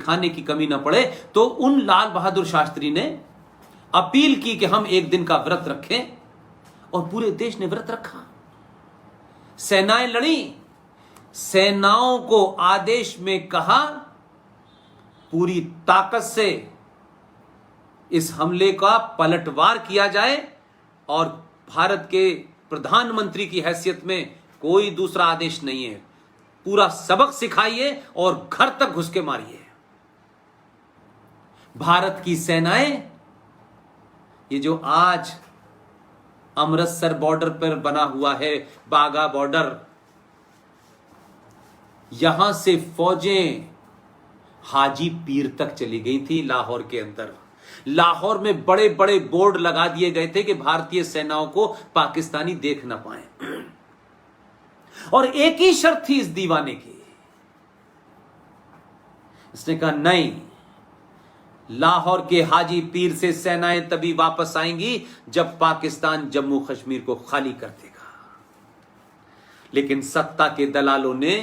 खाने की कमी न पड़े, तो उन लाल बहादुर शास्त्री ने अपील की कि हम एक दिन का व्रत रखें, और पूरे देश ने व्रत रखा। सेनाएं लड़ी, सेनाओं को आदेश में कहा पूरी ताकत से इस हमले का पलटवार किया जाए, और भारत के प्रधानमंत्री की हैसियत में कोई दूसरा आदेश नहीं है, पूरा सबक सिखाइए और घर तक घुस के मारिए। भारत की सेनाएं, ये जो आज अमृतसर बॉर्डर पर बना हुआ है बाघा बॉर्डर, यहां से फौजें हाजी पीर तक चली गई थी। लाहौर के अंदर, लाहौर में बड़े बड़े बोर्ड लगा दिए गए थे कि भारतीय सेनाओं को पाकिस्तानी देख ना पाए, और एक ही शर्त थी इस दीवाने की। इसने कहा नहीं, लाहौर के हाजी पीर से सेनाएं तभी वापस आएंगी जब पाकिस्तान जम्मू कश्मीर को खाली कर देगा। लेकिन सत्ता के दलालों ने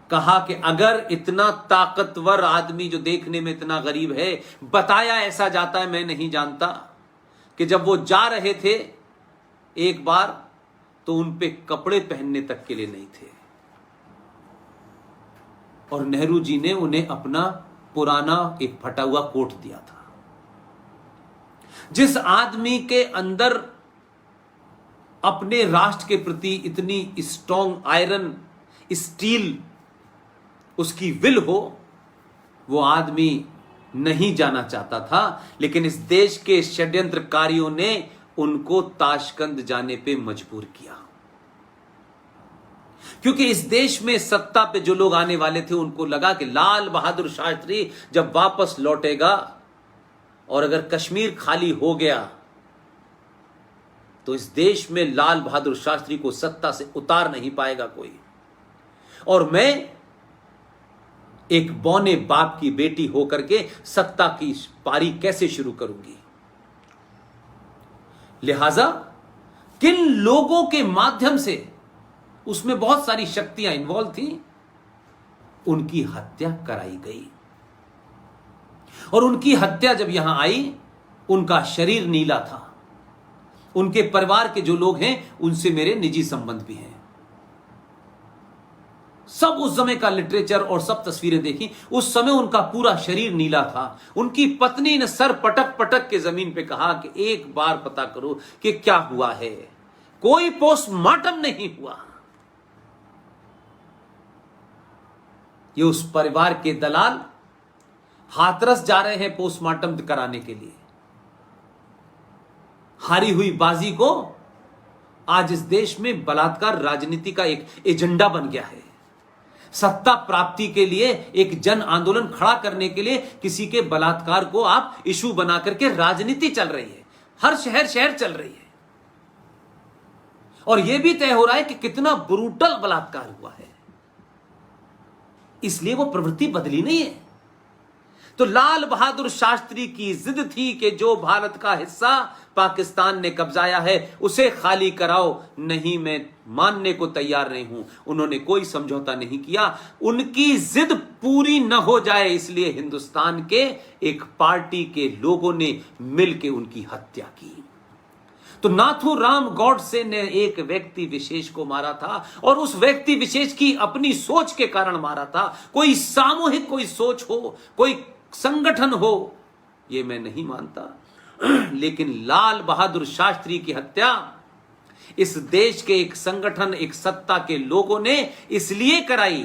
कहा कि अगर इतना ताकतवर आदमी जो देखने में इतना गरीब है, बताया ऐसा जाता है, मैं नहीं जानता, कि जब वो जा रहे थे एक बार, तो उन पे कपड़े पहनने तक के लिए नहीं थे, और नेहरू जी ने उन्हें अपना पुराना एक फटा हुआ कोट दिया था। जिस आदमी के अंदर अपने राष्ट्र के प्रति इतनी स्ट्रॉन्ग आयरन स्टील उसकी विल हो, वो आदमी नहीं जाना चाहता था, लेकिन इस देश के षड्यंत्रकारियों ने उनको ताशकंद जाने पे मजबूर किया, क्योंकि इस देश में सत्ता पे जो लोग आने वाले थे उनको लगा कि लाल बहादुर शास्त्री जब वापस लौटेगा और अगर कश्मीर खाली हो गया तो इस देश में लाल बहादुर शास्त्री को सत्ता से उतार नहीं पाएगा कोई, और मैं एक बौने बाप की बेटी होकर के सत्ता की पारी कैसे शुरू करूंगी। लिहाजा किन लोगों के माध्यम से, उसमें बहुत सारी शक्तियां इन्वॉल्व थी, उनकी हत्या कराई गई, और उनकी हत्या जब यहां आई, उनका शरीर नीला था। उनके परिवार के जो लोग हैं उनसे मेरे निजी संबंध भी हैं। सब उस समय का लिटरेचर और सब तस्वीरें देखी, उस समय उनका पूरा शरीर नीला था। उनकी पत्नी ने सर पटक पटक के जमीन पे कहा कि एक बार पता करो कि क्या हुआ है। कोई पोस्टमार्टम नहीं हुआ। ये उस परिवार के दलाल हाथरस जा रहे हैं पोस्टमार्टम कराने के लिए। हारी हुई बाजी को आज इस देश में बलात्कार राजनीति का एक एजेंडा बन गया है। सत्ता प्राप्ति के लिए, एक जन आंदोलन खड़ा करने के लिए किसी के बलात्कार को आप इशू बना करके राजनीति चल रही है, हर शहर शहर चल रही है, और यह भी तय हो रहा है कि कितना ब्रूटल बलात्कार हुआ है। इसलिए वो प्रवृत्ति बदली नहीं है। तो लाल बहादुर शास्त्री की जिद थी कि जो भारत का हिस्सा पाकिस्तान ने कब्जाया है उसे खाली कराओ। नहीं, मैं मानने को तैयार नहीं हूं। उन्होंने कोई समझौता नहीं किया। उनकी जिद पूरी न हो जाए इसलिए हिंदुस्तान के एक पार्टी के लोगों ने मिलकर उनकी हत्या की। तो नाथूराम गॉडसे ने एक व्यक्ति विशेष को मारा था, और उस व्यक्ति विशेष की अपनी सोच के कारण मारा था। कोई सामूहिक कोई सोच हो, कोई संगठन हो, यह मैं नहीं मानता, लेकिन लाल बहादुर शास्त्री की हत्या इस देश के एक संगठन, एक सत्ता के लोगों ने इसलिए कराई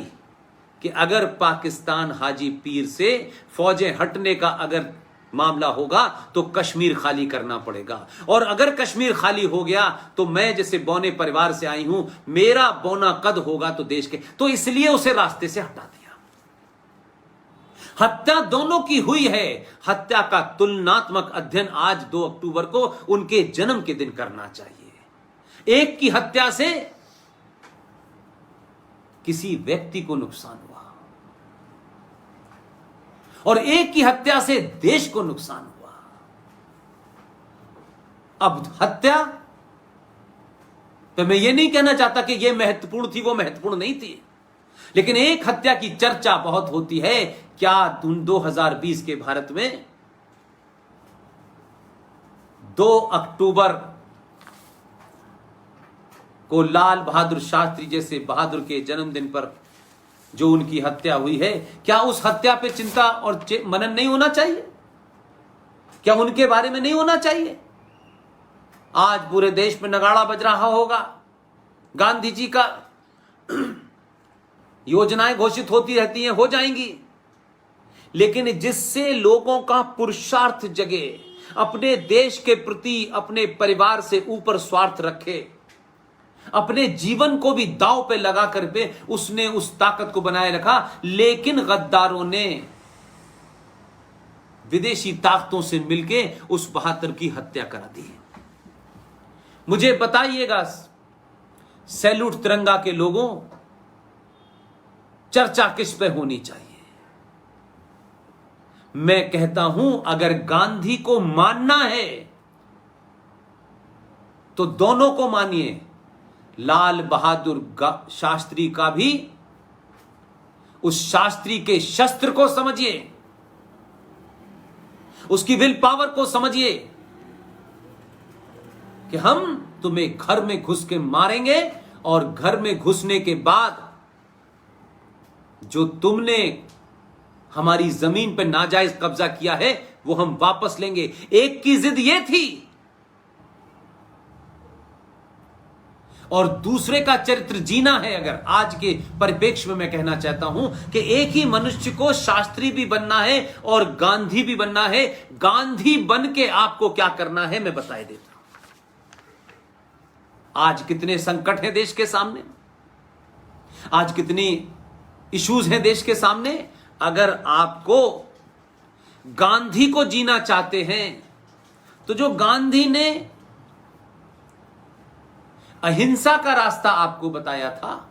कि अगर पाकिस्तान हाजी पीर से फौजें हटने का अगर मामला होगा तो कश्मीर खाली करना पड़ेगा, और अगर कश्मीर खाली हो गया तो मैं जैसे बौने परिवार से आई हूं, मेरा बौना कद होगा तो देश के, तो इसलिए उसे रास्ते से हटा दिया। हत्या दोनों की हुई है। हत्या का तुलनात्मक अध्ययन आज 2 अक्टूबर को उनके जन्म के दिन करना चाहिए। एक की हत्या से किसी व्यक्ति को नुकसान हुआ, और एक की हत्या से देश को नुकसान हुआ। अब हत्या तो मैं ये नहीं कहना चाहता कि ये महत्वपूर्ण थी, वो महत्वपूर्ण नहीं थी। लेकिन एक हत्या की चर्चा बहुत होती है। क्या 2020 के भारत में 2 अक्टूबर को लाल बहादुर शास्त्री जैसे बहादुर के जन्मदिन पर जो उनकी हत्या हुई है, क्या उस हत्या पे चिंता और मनन नहीं होना चाहिए? क्या उनके बारे में नहीं होना चाहिए? आज पूरे देश में नगाड़ा बज रहा होगा, गांधी जी का योजनाएं घोषित होती रहती हैं, हो जाएंगी, लेकिन जिससे लोगों का पुरुषार्थ जगे, अपने देश के प्रति अपने परिवार से ऊपर स्वार्थ रखे, अपने जीवन को भी दांव पे लगा कर पे उसने उस ताकत को बनाए रखा। लेकिन गद्दारों ने विदेशी ताकतों से मिलके उस बहादुर की हत्या करा दी। मुझे बताइएगा, सैल्यूट तिरंगा के लोगों, चर्चा किस पे होनी चाहिए? मैं कहता हूं, अगर गांधी को मानना है तो दोनों को मानिए, लाल बहादुर शास्त्री का भी, उस शास्त्री के शस्त्र को समझिए, उसकी विल पावर को समझिए कि हम तुम्हें घर में घुस के मारेंगे और घर में घुसने के बाद जो तुमने हमारी जमीन पर नाजायज कब्जा किया है वो हम वापस लेंगे। एक की जिद ये थी और दूसरे का चरित्र जीना है। अगर आज के परिप्रेक्ष्य में मैं कहना चाहता हूं कि एक ही मनुष्य को शास्त्री भी बनना है और गांधी भी बनना है। गांधी बन के आपको क्या करना है मैं बताए देता हूं। आज कितने संकट हैं देश के सामने, आज कितनी इश्यूज हैं देश के सामने। अगर आपको गांधी को जीना चाहते हैं तो जो गांधी ने अहिंसा का रास्ता आपको बताया था,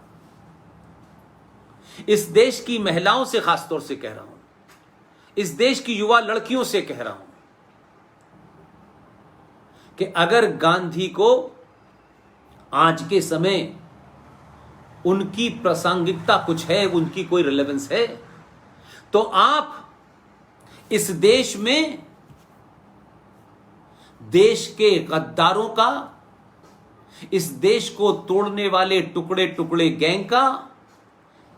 इस देश की महिलाओं से खासतौर से कह रहा हूं, इस देश की युवा लड़कियों से कह रहा हूं कि अगर गांधी को आज के समय उनकी प्रासंगिकता कुछ है, उनकी कोई रिलेवेंस है, तो आप इस देश में देश के गद्दारों का, इस देश को तोड़ने वाले टुकड़े टुकड़े गैंग का,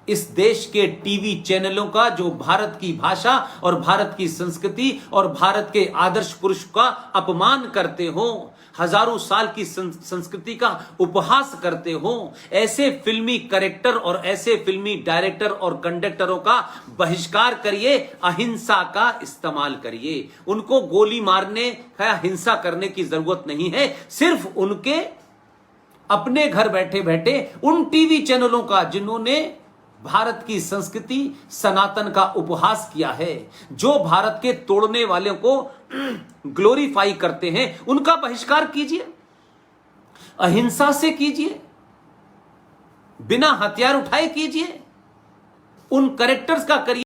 इस देश के टीवी चैनलों का जो भारत की भाषा और भारत की संस्कृति और भारत के आदर्श पुरुष का अपमान करते हो, हजारों साल की संस्कृति का उपहास करते हो, ऐसे फिल्मी कैरेक्टर और ऐसे फिल्मी डायरेक्टर और कंडक्टरों का बहिष्कार करिए, अहिंसा का इस्तेमाल करिए। उनको गोली मारने या हिंसा करने की जरूरत नहीं है। सिर्फ उनके अपने घर बैठे बैठे उन टीवी चैनलों का जिन्होंने भारत की संस्कृति सनातन का उपहास किया है, जो भारत के तोड़ने वालों को ग्लोरीफाई करते हैं, उनका बहिष्कार कीजिए, अहिंसा से कीजिए, बिना हथियार उठाए कीजिए, उन कैरेक्टर्स का करिए